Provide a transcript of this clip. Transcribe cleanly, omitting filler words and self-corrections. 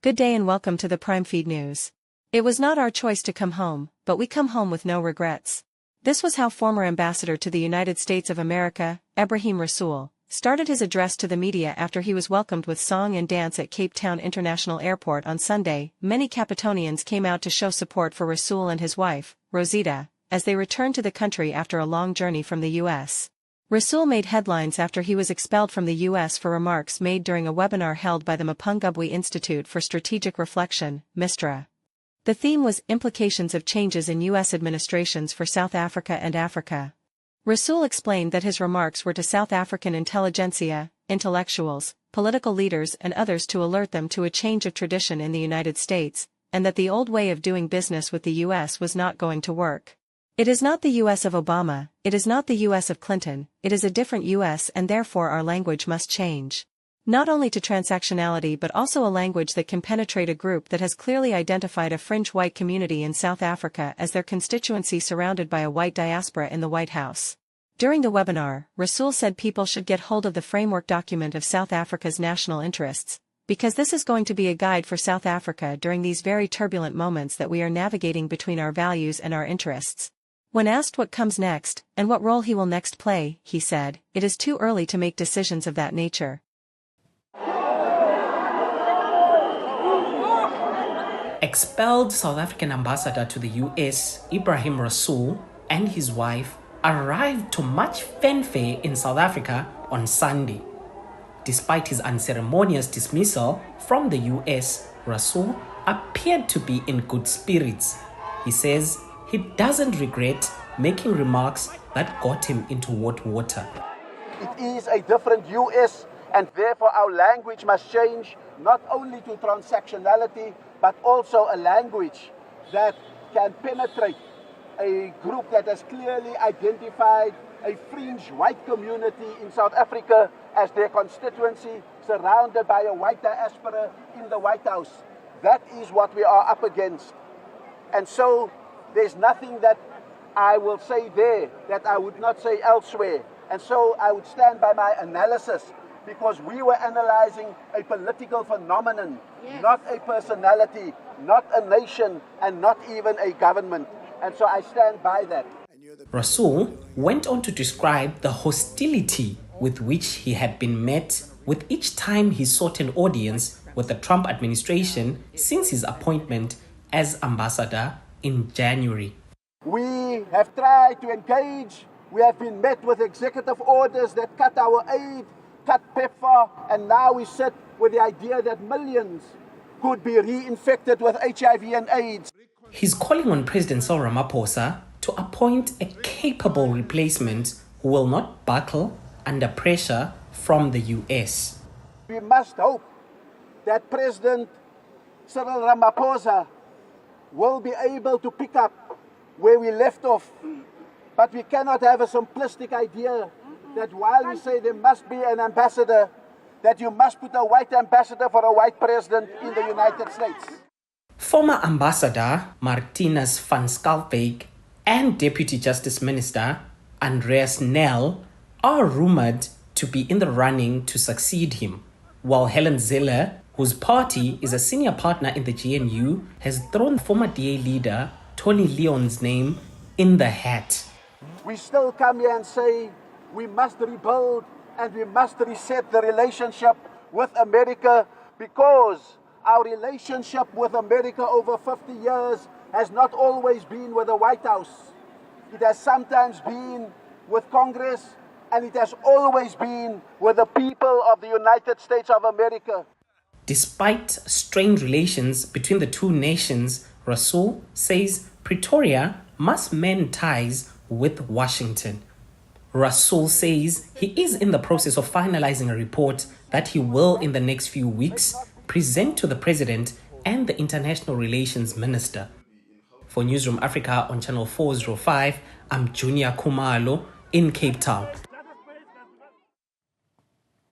Good day and welcome to the Prime Feed News. It was not our choice to come home, but we come home with no regrets. This was how former Ambassador to the United States of America, Ebrahim Rasool, started his address to the media after he was welcomed with song and dance at Cape Town International Airport on Sunday. Many Capetonians came out to show support for Rasool and his wife, Rosita, as they returned to the country after a long journey from the U.S. Rasool made headlines after he was expelled from the U.S. for remarks made during a webinar held by the Mapungubwe Institute for Strategic Reflection, MISTRA. The theme was Implications of Changes in U.S. Administrations for South Africa and Africa. Rasool explained that his remarks were to South African intelligentsia, intellectuals, political leaders and others to alert them to a change of tradition in the United States, and that the old way of doing business with the U.S. was not going to work. It is not the U.S. of Obama, it is not the U.S. of Clinton, it is a different U.S. and therefore our language must change. Not only to transactionality but also a language that can penetrate a group that has clearly identified a fringe white community in South Africa as their constituency surrounded by a white diaspora in the White House. During the webinar, Rasool said people should get hold of the framework document of South Africa's national interests, because this is going to be a guide for South Africa during these very turbulent moments that we are navigating between our values and our interests. When asked what comes next, and what role he will next play, he said, "It is too early to make decisions of that nature." Expelled South African ambassador to the US, Ebrahim Rasool, and his wife arrived to much fanfare in South Africa on Sunday. Despite his unceremonious dismissal from the US, Rasool appeared to be in good spirits. He says he doesn't regret making remarks that got him into hot water. It is a different US, and therefore our language must change, not only to transactionality, but also a language that can penetrate a group that has clearly identified a fringe white community in South Africa as their constituency, surrounded by a white diaspora in the White House. That is what we are up against. And so there's nothing that I will say there that I would not say elsewhere. And so I would stand by my analysis, because we were analyzing a political phenomenon, not a personality, not a nation, and not even a government. And so I stand by that. Rasool went on to describe the hostility with which he had been met with each time he sought an audience with the Trump administration since his appointment as ambassador in January. We have tried to engage. We have been met with executive orders that cut our aid, cut PEPFAR, and now we sit with the idea that millions could be reinfected with HIV and AIDS. He's calling on President Cyril Ramaphosa to appoint a capable replacement who will not buckle under pressure from the US. We must hope that President Cyril Ramaphosa will be able to pick up where we left off. But we cannot have a simplistic idea that while we say there must be an ambassador, that you must put a white ambassador for a white president in the United States. Former Ambassador Martinus van Schalkwyk and Deputy Justice Minister Andreas Nel are rumored to be in the running to succeed him, while Helen Zeller, whose party is a senior partner in the GNU, has thrown former DA leader Tony Leon's name in the hat. We still come here and say we must rebuild and we must reset the relationship with America, because our relationship with America over 50 years has not always been with the White House. It has sometimes been with Congress, and it has always been with the people of the United States of America. Despite strained relations between the two nations, Rasool says Pretoria must mend ties with Washington. Rasool says he is in the process of finalizing a report that he will, in the next few weeks, present to the President and the International Relations Minister. For Newsroom Africa on Channel 405, I'm Junior Kumalo in Cape Town.